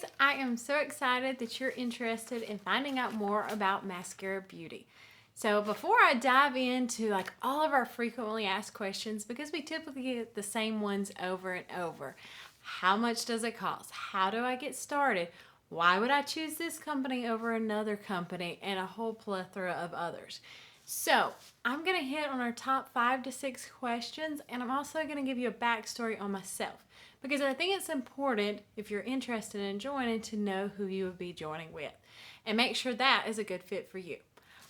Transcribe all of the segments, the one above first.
ladies, I am so excited that you're interested in finding out more about Maskcara Beauty. So before I dive into like all of our frequently asked questions, because we typically get the same ones over and over. How much does it cost? How do I get started? Why would I choose this company over another company? And a whole plethora of others. So I'm going to hit on our top 5 to 6 questions, and I'm also going to give you a backstory on myself, because I think it's important, if you're interested in joining, to know who you would be joining with and make sure that is a good fit for you.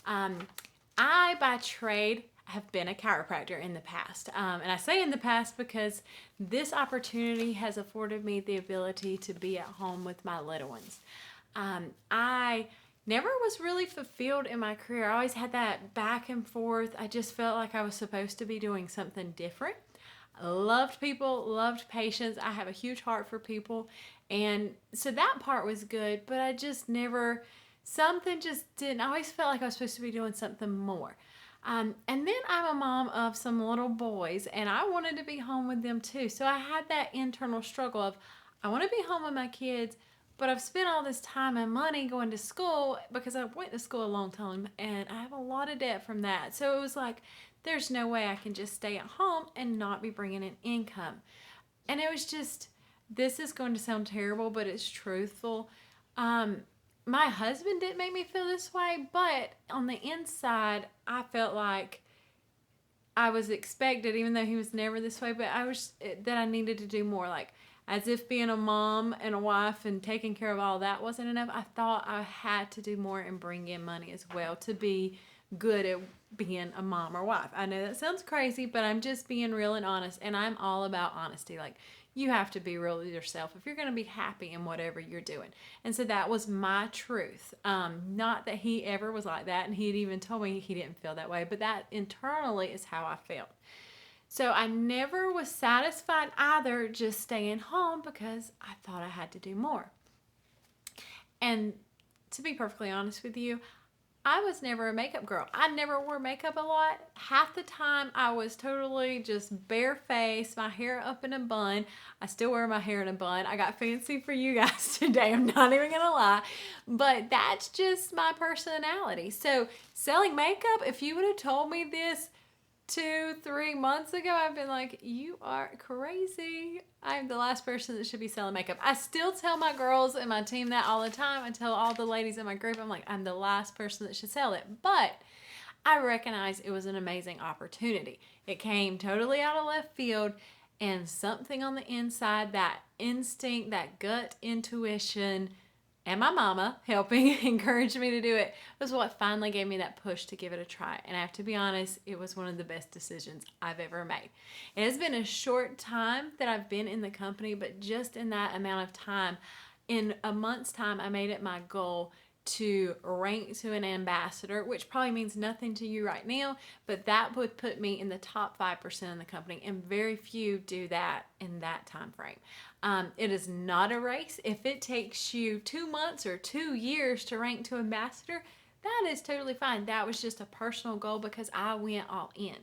I, by trade, have been a chiropractor in the past. And I say in the past because this opportunity has afforded me the ability to be at home with my little ones. I never was really fulfilled in my career. I always had that back and forth. I just felt like I was supposed to be doing something different. I loved people, loved patients. I have a huge heart for people. And so that part was good, but I just never, something just didn't, I always felt like I was supposed to be doing something more. And then I'm a mom of some little boys, and I wanted to be home with them too. So I had that internal struggle of, I want to be home with my kids, but I've spent all this time and money going to school because I went to school a long time and I have a lot of debt from that. So it was like, there's no way I can just stay at home and not be bringing in income. And it was just, this is going to sound terrible, but it's truthful. My husband didn't make me feel this way, but on the inside, I felt like I was expected, even though he was never this way, but that I needed to do more. Like, as if being a mom and a wife and taking care of all that wasn't enough, I thought I had to do more and bring in money as well to be good at being a mom or wife. I know that sounds crazy, but I'm just being real and honest, and I'm all about honesty. Like, you have to be real with yourself if you're going to be happy in whatever you're doing. And so that was my truth. Not that he ever was like that, and he had even told me he didn't feel that way, but that internally is how I felt. So I never was satisfied either just staying home because I thought I had to do more. And to be perfectly honest with you, I was never a makeup girl. I never wore makeup a lot. Half the time I was totally just barefaced, my hair up in a bun. I still wear my hair in a bun. I got fancy for you guys today. I'm not even going to lie. But that's just my personality. So selling makeup, if you would have told me this 2-3 months ago, I've been like, you are crazy. I'm the last person that should be selling makeup. I still tell my girls and my team that all the time. I tell all the ladies in my group, I'm like, I'm the last person that should sell it. But I recognize it was an amazing opportunity. It came totally out of left field, and something on the inside, that instinct, that gut intuition, and my mama helping encourage me to do it, was what finally gave me that push to give it a try. And I have to be honest, it was one of the best decisions I've ever made. It has been a short time that I've been in the company, but just in that amount of time, in a month's time, I made it my goal to rank to an ambassador, which probably means nothing to you right now, but that would put me in the top 5% in the company, and very few do that in that time frame. It is not a race. If it takes you 2 months or 2 years to rank to ambassador, that is totally fine. That was just a personal goal because I went all in.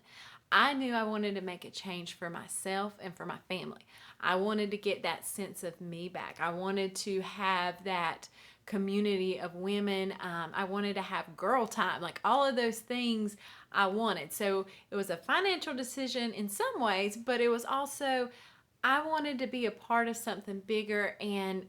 I knew I wanted to make a change for myself and for my family. I wanted to get that sense of me back. I wanted to have that community of women. I wanted to have girl time, like all of those things I wanted. So it was a financial decision in some ways, but it was also, I wanted to be a part of something bigger, and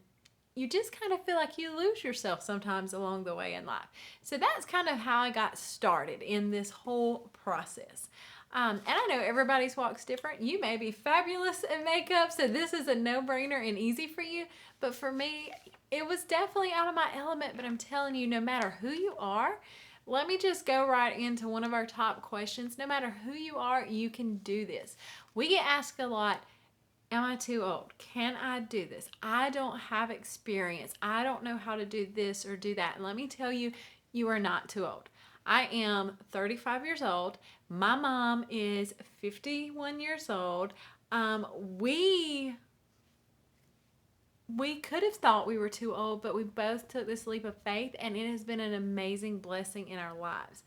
you just kind of feel like you lose yourself sometimes along the way in life. So that's kind of how I got started in this whole process. And I know everybody's walk's different. You may be fabulous at makeup, so this is a no-brainer and easy for you. But for me, it was definitely out of my element. But I'm telling you, no matter who you are, let me just go right into one of our top questions. No matter who you are, you can do this. We get asked a lot, am I too old? Can I do this? I don't have experience. I don't know how to do this or do that. And let me tell you, you are not too old. I am 35 years old. My mom is 51 years old. We could have thought we were too old, but we both took this leap of faith, and it has been an amazing blessing in our lives.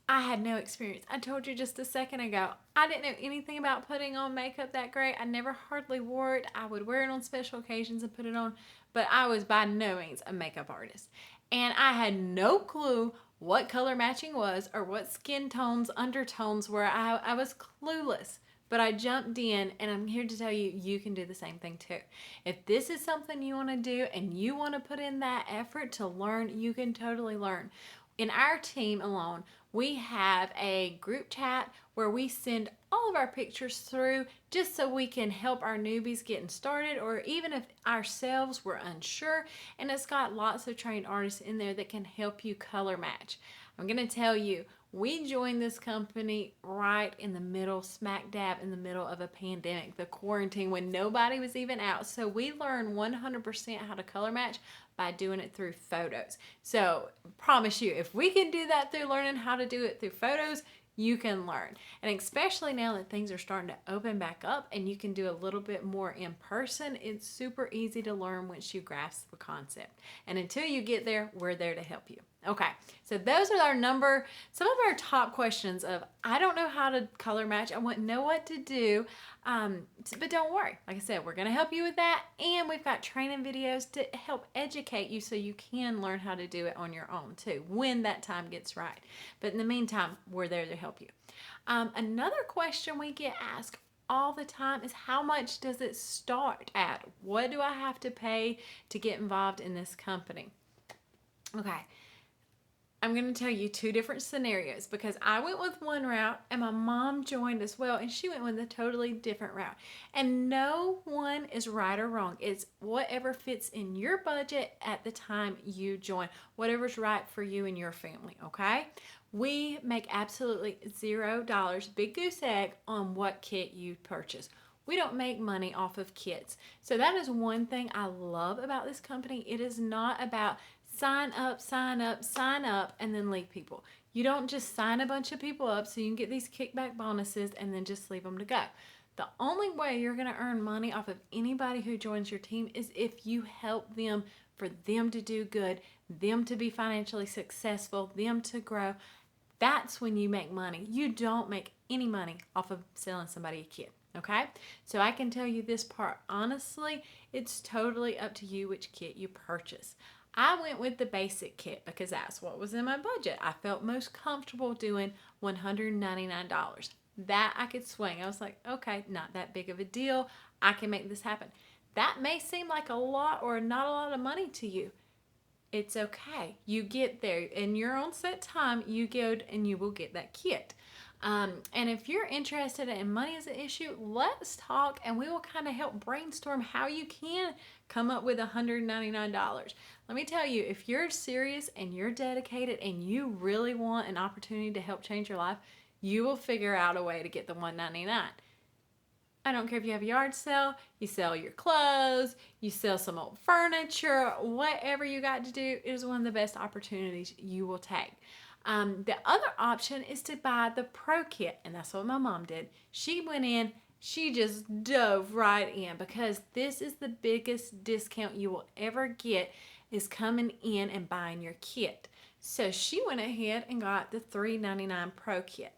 I had no experience. I told you just a second ago, I didn't know anything about putting on makeup that great. I never hardly wore it. I would wear it on special occasions and put it on, but I was by no means a makeup artist. And I had no clue what color matching was or what skin tones, undertones were. I was clueless. But I jumped in, and I'm here to tell you, you can do the same thing too. If this is something you want to do and you want to put in that effort to learn, you can totally learn. In our team alone, we have a group chat where we send all of our pictures through just so we can help our newbies getting started, or even if ourselves were unsure. And it's got lots of trained artists in there that can help you color match. I'm going to tell you, we joined this company right in the middle, smack dab in the middle of a pandemic, the quarantine, when nobody was even out. So we learned 100% how to color match by doing it through photos. So promise you, if we can do that through learning how to do it through photos, you can learn. And especially now that things are starting to open back up and you can do a little bit more in person, it's super easy to learn once you grasp the concept. And until you get there, we're there to help you. Okay, so those are some of our top questions of, I don't know how to color match, I wouldn't know what to do, but don't worry. Like I said, we're going to help you with that, and we've got training videos to help educate you so you can learn how to do it on your own too, when that time gets right. But in the meantime, we're there to help you. Another question we get asked all the time is, how much does it start at? What do I have to pay to get involved in this company? Okay. I'm going to tell you two different scenarios because I went with one route and my mom joined as well, and she went with a totally different route. And no one is right or wrong. It's whatever fits in your budget at the time you join, whatever's right for you and your family, okay? We make absolutely $0, big goose egg, on what kit you purchase. We don't make money off of kits. So that is one thing I love about this company. It is not about sign up, sign up, sign up, and then leave people. You don't just sign a bunch of people up so you can get these kickback bonuses and then just leave them to go. The only way you're going to earn money off of anybody who joins your team is if you help them, for them to do good, them to be financially successful, them to grow. That's when you make money. You don't make any money off of selling somebody a kit. Okay, so I can tell you this part honestly, it's totally up to you which kit you purchase. I went with the basic kit because that's what was in my budget. I felt most comfortable doing $199. That I could swing. I was like, okay, not that big of a deal. I can make this happen. That may seem like a lot or not a lot of money to you. It's okay. You get there in your own set time, you go and you will get that kit. And if you're interested and money is an issue, let's talk and we will kind of help brainstorm how you can come up with $199. Let me tell you, if you're serious and you're dedicated and you really want an opportunity to help change your life, you will figure out a way to get the $199. I don't care if you have a yard sale, you sell your clothes, you sell some old furniture, whatever you got to do, it is one of the best opportunities you will take. The other option is to buy the pro kit, and that's what my mom did. She went in, she just dove right in because this is the biggest discount you will ever get, is coming in and buying your kit. So she went ahead and got the $3.99 pro kit.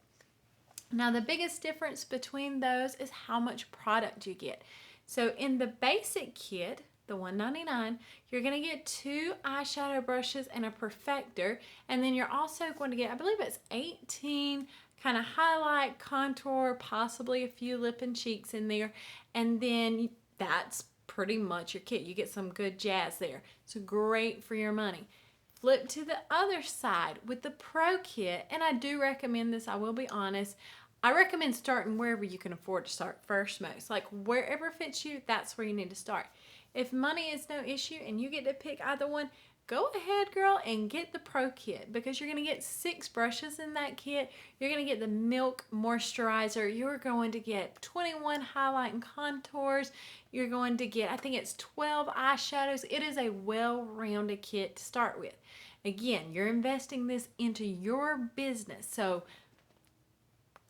Now the biggest difference between those is how much product you get. So in the basic kit, the $199, you're going to get 2 eyeshadow brushes and a perfector, and then you're also going to get, I believe it's 18 kind of highlight, contour, possibly a few lip and cheeks in there, and then that's pretty much your kit. You get some good jazz there. It's great for your money. Flip to the other side with the pro kit, and I do recommend this, I will be honest. I recommend starting wherever you can afford to start first most. Like wherever fits you, that's where you need to start. If money is no issue and you get to pick either one, go ahead, girl, and get the pro kit because you're going to get 6 brushes in that kit. You're going to get the Milk Moisturizer. You're going to get 21 highlight and contours. You're going to get, I think it's 12 eyeshadows. It is a well-rounded kit to start with. Again, you're investing this into your business. So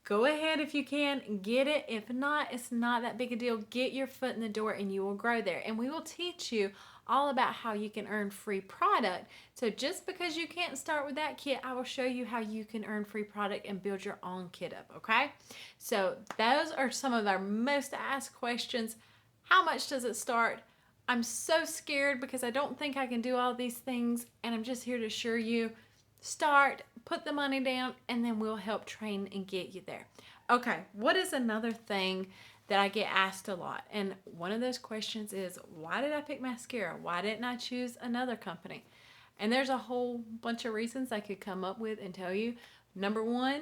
go ahead if you can, get it. If not, it's not that big a deal. Get your foot in the door and you will grow there. And we will teach you all about how you can earn free product. So just because you can't start with that kit, I will show you how you can earn free product and build your own kit up, okay? So those are some of our most asked questions. How much does it start? I'm so scared because I don't think I can do all these things, and I'm just here to assure you, start, put the money down, and then we'll help train and get you there. Okay, what is another thing that I get asked a lot? And one of those questions is, why did I pick Maskcara? Why didn't I choose another company? And there's a whole bunch of reasons I could come up with and tell you. Number one,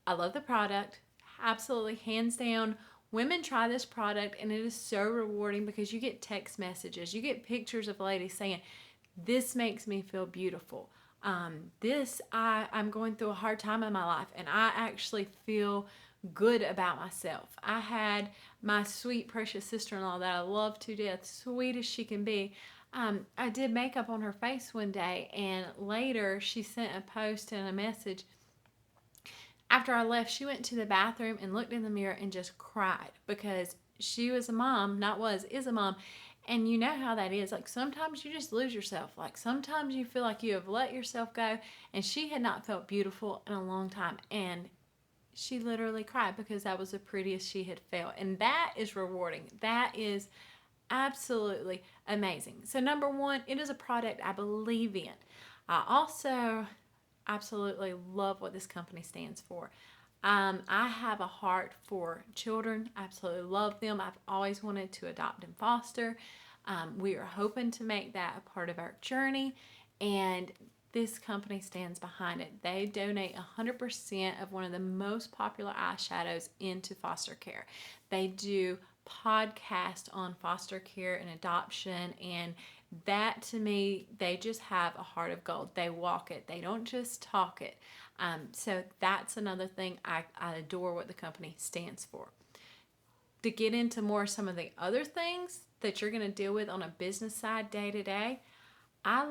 I love the product. Absolutely, hands down. Women try this product and it is so rewarding because you get text messages. You get pictures of ladies saying, this makes me feel beautiful. I'm going through a hard time in my life and I actually feel good about myself. I had my sweet, precious sister-in-law that I love to death, sweet as she can be. I did makeup on her face one day, and later she sent a post and a message. After I left, she went to the bathroom and looked in the mirror and just cried because she was a mom, is a mom. And you know how that is. Like sometimes you just lose yourself. Like sometimes you feel like you have let yourself go, and she had not felt beautiful in a long time. And she literally cried because that was the prettiest she had felt. And that is rewarding. That is absolutely amazing. So number one, it is a product I believe in. I also absolutely love what this company stands for. I have a heart for children. I absolutely love them. I've always wanted to adopt and foster. We are hoping to make that a part of our journey, and this company stands behind it. They donate 100% of one of the most popular eyeshadows into foster care. They do podcasts on foster care and adoption, and that to me, they just have a heart of gold. They walk it. They don't just talk it. So that's another thing. I adore what the company stands for. To get into more some of the other things that you're going to deal with on a business side day to day, I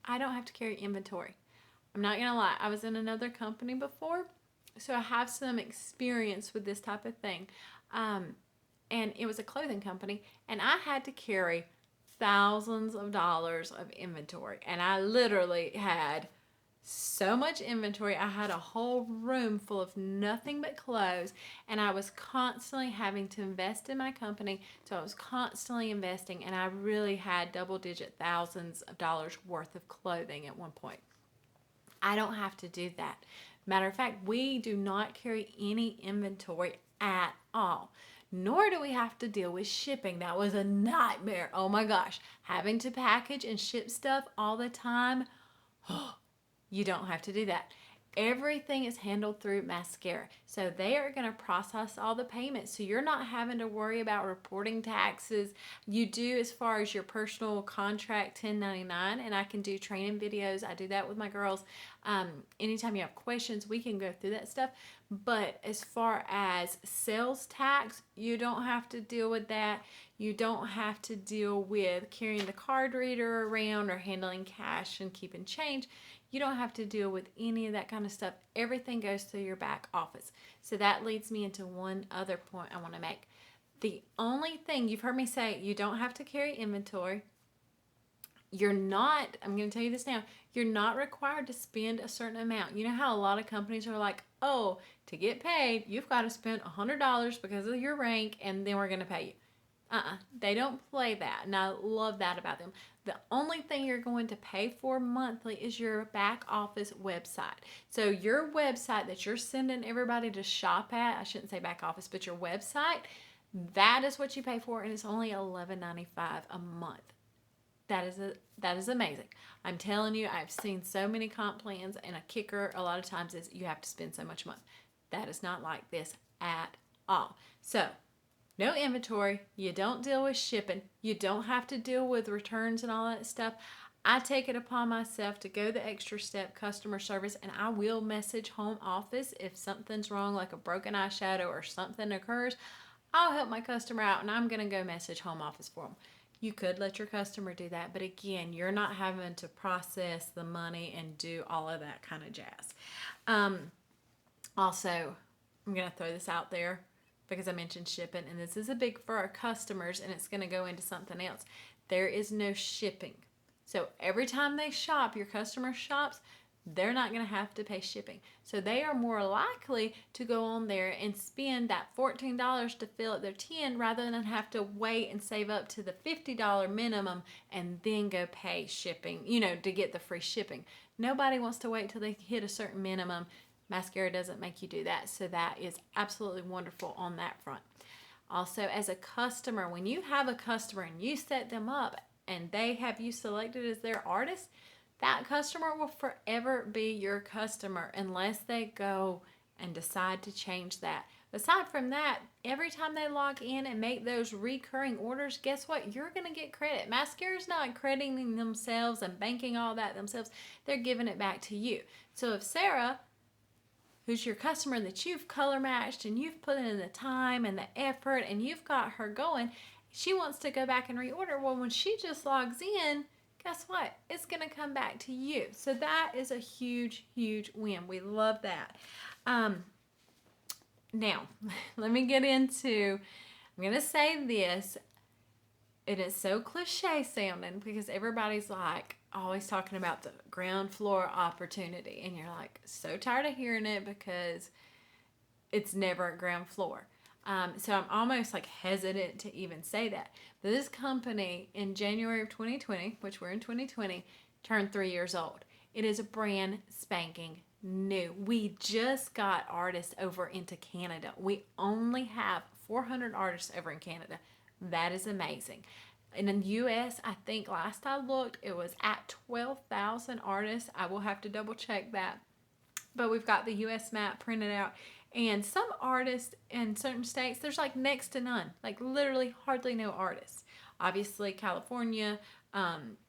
don't have to carry inventory. I'm not going to lie. I was in another company before, so I have some experience with this type of thing. And it was a clothing company, and I had to carry thousands of dollars of inventory, and I literally had so much inventory. I had a whole room full of nothing but clothes, and I was constantly having to invest in my company, so I was constantly investing, and I really had double-digit thousands of dollars worth of clothing at one point. I don't have to do that. Matter of fact, we do not carry any inventory at all. Nor do we have to deal with shipping. That was a nightmare. Oh my gosh. Having to package and ship stuff all the time. You don't have to do that. Everything is handled through Maskcara. So they are going to process all the payments. So you're not having to worry about reporting taxes. You do as far as your personal contract 1099, and I can do training videos. I do that with my girls. Anytime you have questions, we can go through that stuff. But as far as sales tax, you don't have to deal with that. You don't have to deal with carrying the card reader around or handling cash and keeping change. You don't have to deal with any of that kind of stuff. Everything goes through your back office. So that leads me into one other point I want to make. The only thing, you've heard me say, you don't have to carry inventory. I'm going to tell you this now, you're not required to spend a certain amount. You know how a lot of companies are like, oh, to get paid, you've got to spend $100 because of your rank, and then we're going to pay you. They don't play that, and I love that about them. The only thing you're going to pay for monthly is your back office website. So your website that you're sending everybody to shop at, I shouldn't say back office, but your website, that is what you pay for, and it's only $11.95 a month. That is amazing. I'm telling you, I've seen so many comp plans, and a kicker a lot of times is you have to spend so much a month. That is not like this at all. So no inventory. You don't deal with shipping. You don't have to deal with returns and all that stuff. I take it upon myself to go the extra step, customer service, and I will message home office if something's wrong, like a broken eyeshadow or something occurs. I'll help my customer out, and I'm going to go message home office for them. You could let your customer do that, but again, you're not having to process the money and do all of that kind of jazz. Also, I'm going to throw this out there because I mentioned shipping, and this is a big for our customers, and it's going to go into something else. There is no shipping. So every time they shop, your customer shops, they're not going to have to pay shipping. So they are more likely to go on there and spend that $14 to fill up their tin rather than have to wait and save up to the $50 minimum and then go pay shipping, to get the free shipping. Nobody wants to wait till they hit a certain minimum. Maskcara doesn't make you do that. So that is absolutely wonderful on that front. Also, as a customer, when you have a customer and you set them up and they have you selected as their artist, that customer will forever be your customer unless they go and decide to change that. Aside from that, every time they log in and make those recurring orders, guess what? You're going to get credit. Maskcara's not crediting themselves and banking all that themselves. They're giving it back to you. So if Sarah, who's your customer that you've color matched and you've put in the time and the effort and you've got her going, she wants to go back and reorder. Well, when she just logs in, guess what? It's going to come back to you. So that is a huge, huge win. We love that. Now, let me get into, I'm going to say this. It is so cliche sounding because everybody's like always talking about the ground floor opportunity. And you're like so tired of hearing it because it's never a ground floor. So I'm almost like hesitant to even say that. But this company in January of 2020, which we're in 2020, turned 3 years old. It is a brand spanking new. We just got artists over into Canada. We only have 400 artists over in Canada. That is amazing. In the U.S., I think last I looked, it was at 12,000 artists. I will have to double check that. But we've got the U.S. map printed out. And some artists in certain states, there's like next to none, like literally hardly no artists. Obviously, California,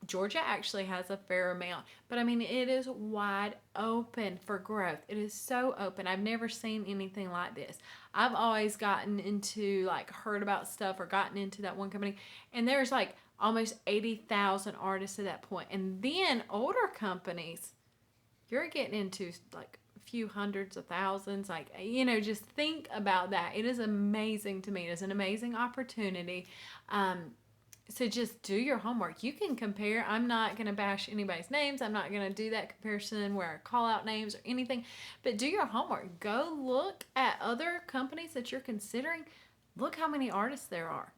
Georgia actually has a fair amount. But I mean, it is wide open for growth. It is so open. I've never seen anything like this. I've always gotten into like heard about stuff or gotten into that one company. And there's like almost 80,000 artists at that point. And then older companies, you're getting into like few hundreds of thousands, like, just think about that. It is amazing to me. It is an amazing opportunity. So just do your homework. You can compare. I'm not going to bash anybody's names. I'm not going to do that comparison where I call out names or anything, but do your homework. Go look at other companies that you're considering. Look how many artists there are.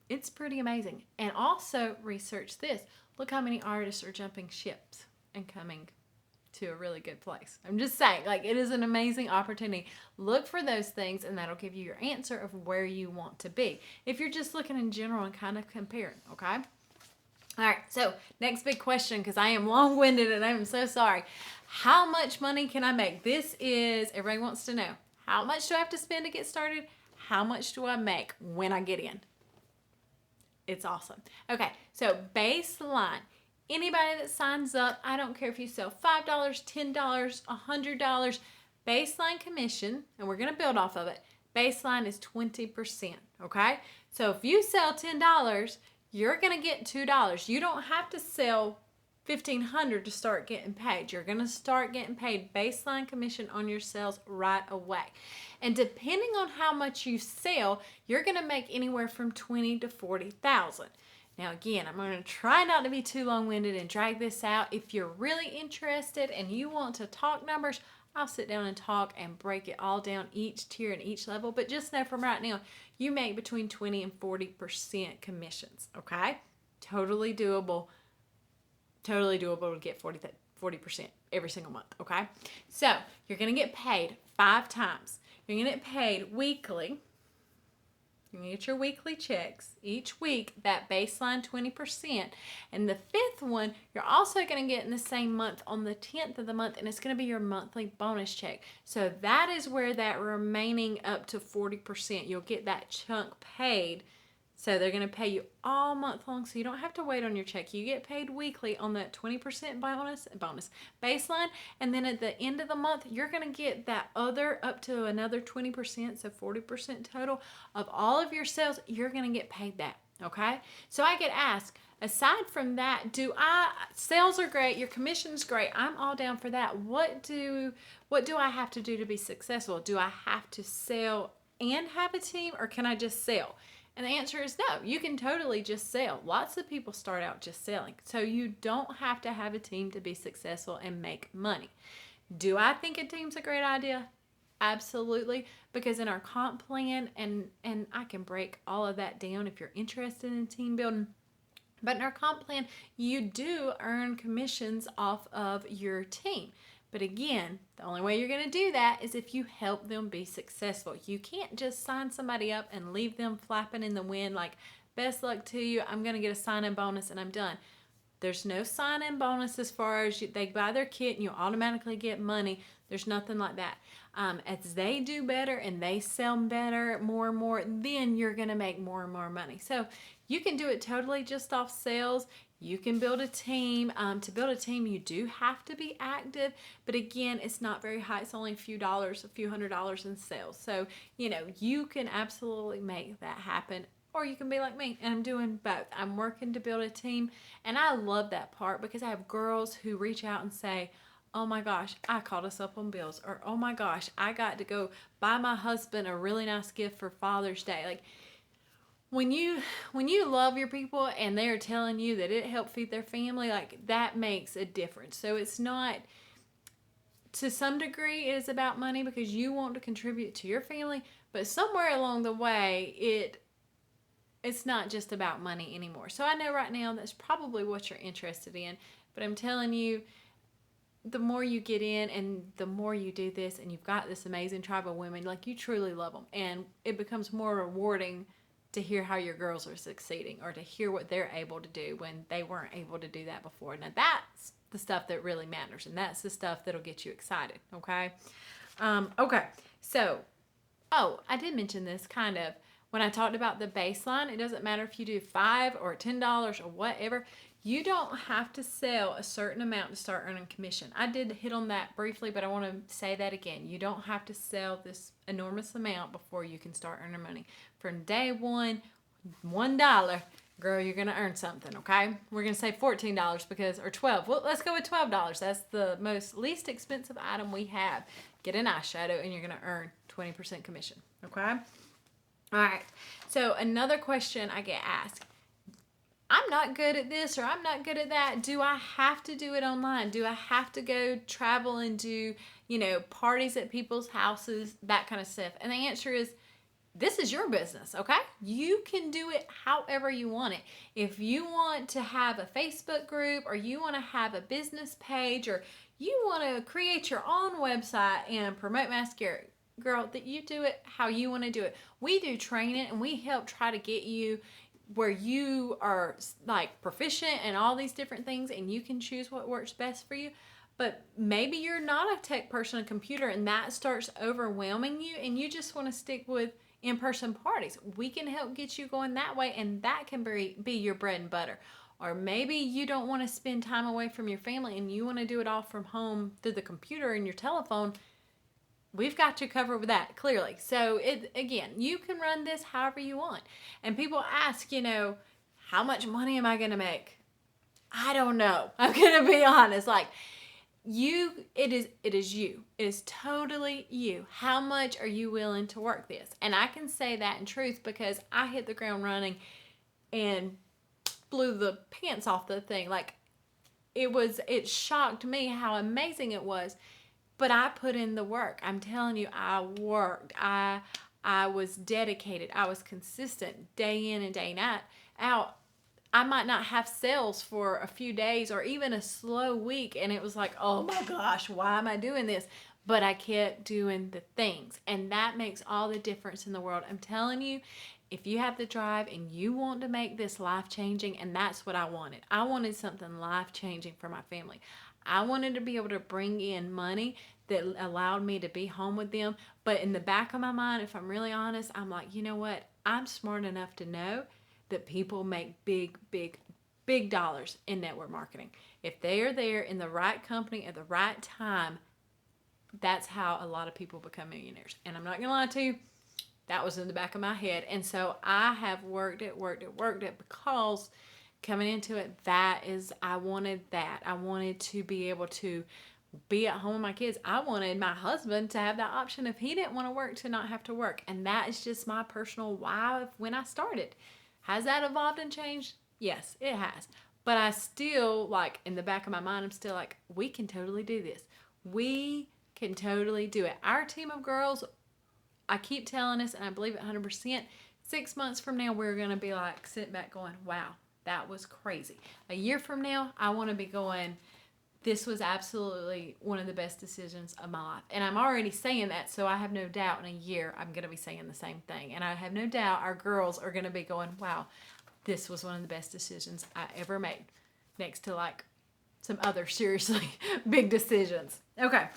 It's pretty amazing. And also research this. Look how many artists are jumping ships and coming to a really good place. I'm just saying, like, it is an amazing opportunity. Look for those things and that'll give you your answer of where you want to be. If you're just looking in general and kind of comparing, okay? All right, so next big question, because I am long-winded and I'm so sorry. How much money can I make? This is, everybody wants to know, how much do I have to spend to get started? How much do I make when I get in? It's awesome. Okay, so baseline. Anybody that signs up, I don't care if you sell $5, $10, $100, baseline commission, and we're going to build off of it, baseline is 20%, okay? So if you sell $10, you're going to get $2. You don't have to sell $1,500 to start getting paid. You're going to start getting paid baseline commission on your sales right away. And depending on how much you sell, you're going to make anywhere from $20,000 to $40,000. Now again, I'm going to try not to be too long-winded and drag this out. If you're really interested and you want to talk numbers, I'll sit down and talk and break it all down, each tier and each level. But just know from right now, you make between 20 and 40% commissions, okay? Totally doable. Totally doable to get 40% every single month, okay? So you're going to get paid 5 times. You're going to get paid weekly. You're going to get your weekly checks each week, that baseline 20%. And the 5th one, you're also going to get in the same month on the 10th of the month, and it's going to be your monthly bonus check. So that is where that remaining up to 40%, you'll get that chunk paid. So they're going to pay you all month long, so you don't have to wait on your check. You get paid weekly on that 20% bonus baseline, and then at the end of the month, you're going to get that other up to another 20%, so 40% total of all of your sales. You're going to get paid that. Okay? So I get asked, aside from that, sales are great, your commission's great. I'm all down for that. What do I have to do to be successful? Do I have to sell and have a team, or can I just sell? And the answer is no. You can totally just sell. Lots of people start out just selling. So you don't have to have a team to be successful and make money. Do I think a team's a great idea? Absolutely, because in our comp plan, and I can break all of that down if you're interested in team building, but in our comp plan, you do earn commissions off of your team. But again, the only way you're going to do that is if you help them be successful. You can't just sign somebody up and leave them flapping in the wind like, best luck to you, I'm going to get a sign-in bonus and I'm done. There's no sign-in bonus as far as they buy their kit and you automatically get money. There's nothing like that. As they do better and they sell better more and more, then you're going to make more and more money. So you can do it totally just off sales. You can build a team. To build a team, you do have to be active. But again, it's not very high. It's only a few $100 in sales. So, you can absolutely make that happen. Or you can be like me, and I'm doing both. I'm working to build a team, and I love that part because I have girls who reach out and say, oh my gosh, I caught us up on bills, or oh my gosh, I got to go buy my husband a really nice gift for Father's Day. Like, when you love your people and they're telling you that it helped feed their family, like, that makes a difference. So it's not, to some degree, it is about money because you want to contribute to your family, but somewhere along the way, it's not just about money anymore. So I know right now that's probably what you're interested in, but I'm telling you, the more you get in and the more you do this and you've got this amazing tribe of women, like, you truly love them, and it becomes more rewarding to hear how your girls are succeeding or to hear what they're able to do when they weren't able to do that before. Now that's the stuff that really matters, and that's the stuff that'll get you excited. Okay. So, I did mention this kind of when I talked about the baseline. It doesn't matter if you do $5 or $10 or whatever. You don't have to sell a certain amount to start earning commission. I did hit on that briefly, but I want to say that again. You don't have to sell this enormous amount before you can start earning money. From day one, $1, girl, you're going to earn something, okay? We're going to say $14 or $12. Well, let's go with $12. That's the least expensive item we have. Get an eyeshadow and you're going to earn 20% commission, okay? All right. So another question I get asked, I'm not good at this or I'm not good at that. Do I have to do it online? Do I have to go travel and do, parties at people's houses, that kind of stuff? And the answer is, this is your business, okay? You can do it however you want it. If you want to have a Facebook group, or you want to have a business page, or you want to create your own website and promote mascara, girl, that you do it how you want to do it. We do training and we help try to get you where you are like proficient in all these different things and you can choose what works best for you. But maybe you're not a tech person, a computer, and that starts overwhelming you and you just want to stick with in-person parties. We can help get you going that way, and that can be your bread and butter. Or maybe you don't want to spend time away from your family and you want to do it all from home through the computer and your telephone. We've got you covered with that, clearly. So, again, you can run this however you want. And people ask, how much money am I going to make? I don't know. I'm going to be honest. Like, it is you. It is totally you. How much are you willing to work this? And I can say that in truth because I hit the ground running and blew the pants off the thing. Like, it shocked me how amazing it was. But I put in the work. I'm telling you, I worked. I was dedicated. I was consistent day in and day out. I might not have sales for a few days or even a slow week. And it was like, oh my gosh, why am I doing this? But I kept doing the things. And that makes all the difference in the world. I'm telling you, if you have the drive and you want to make this life-changing, and that's what I wanted. I wanted something life-changing for my family. I wanted to be able to bring in money that allowed me to be home with them. But in the back of my mind, if I'm really honest, I'm like, you know what? I'm smart enough to know that people make big, big, big dollars in network marketing. If they are there in the right company at the right time, that's how a lot of people become millionaires. And I'm not going to lie to you, That was in the back of my head. And so I have worked it because coming into it, I wanted that. I wanted to be able to be at home with my kids. I wanted my husband to have that option if he didn't want to work, to not have to work. And that is just my personal why of when I started. Has that evolved and changed? Yes, it has. But I still, like, in the back of my mind, I'm still like, we can totally do this. We can totally do it. Our team of girls, I keep telling us, and I believe it 100%, 6 months from now, we're going to be like sitting back going, wow, that was crazy. A year from now, I want to be going, this was absolutely one of the best decisions of my life. And I'm already saying that, so I have no doubt in a year I'm going to be saying the same thing. And I have no doubt our girls are going to be going, wow, this was one of the best decisions I ever made. Next to like some other seriously big decisions. Okay.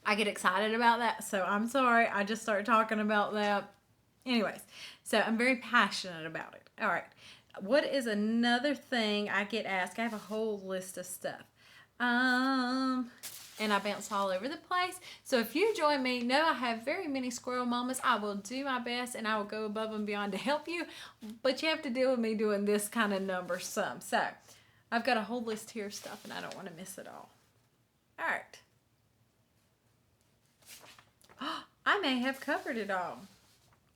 I get excited about that, so I'm sorry. I just started talking about that. Anyways, so I'm very passionate about it. All right. What is another thing I get asked? I have a whole list of stuff. And I bounce all over the place. So if you join me, know I have very many squirrel moments. I will do my best and I will go above and beyond to help you. But you have to deal with me doing this kind of number some. So I've got a whole list here of stuff and I don't want to miss it all. All right. I may have covered it all.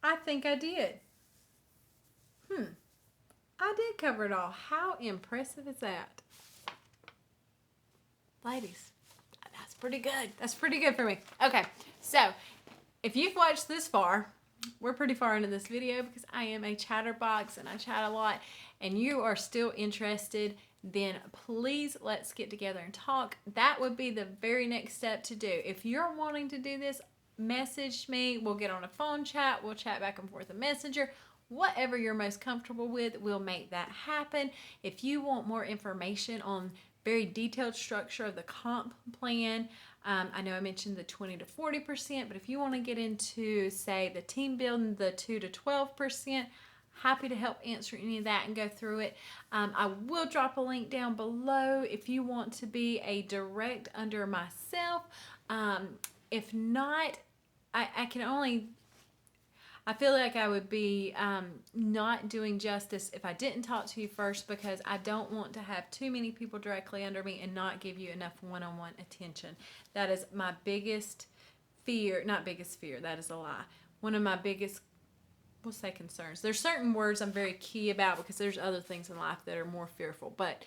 I think I did. I did cover it all. How impressive is that? Ladies, that's pretty good. That's pretty good for me. Okay, so if you've watched this far, we're pretty far into this video because I am a chatterbox and I chat a lot, and you are still interested, then please let's get together and talk. That would be the very next step to do. If you're wanting to do this, message me. We'll get on a phone chat. We'll chat back and forth a messenger. Whatever you're most comfortable with, we'll make that happen. If you want more information on very detailed structure of the comp plan, I know I mentioned the 20 to 40%, but if you want to get into, say, the team building, the 2 to 12%, happy to help answer any of that and go through it. I will drop a link down below if you want to be a direct under myself. If not, I can only, I feel like I would be not doing justice if I didn't talk to you first, because I don't want to have too many people directly under me and not give you enough one-on-one attention. That is my biggest fear, not biggest fear, that is a lie. One of my biggest, we'll say concerns. There's certain words I'm very key about because there's other things in life that are more fearful, but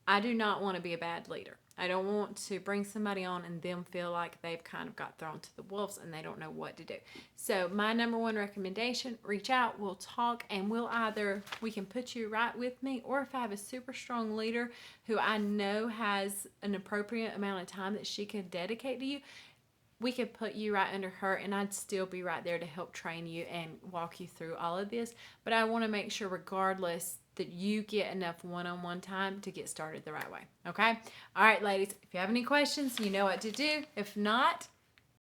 I do not want to be a bad leader. I don't want to bring somebody on and them feel like they've kind of got thrown to the wolves and they don't know what to do. So my number one recommendation, reach out, we'll talk, and we can put you right with me, or if I have a super strong leader who I know has an appropriate amount of time that she could dedicate to you, we could put you right under her and I'd still be right there to help train you and walk you through all of this. But I want to make sure regardless that you get enough one-on-one time to get started the right way. Okay? All right, ladies, if you have any questions, you know what to do. If not,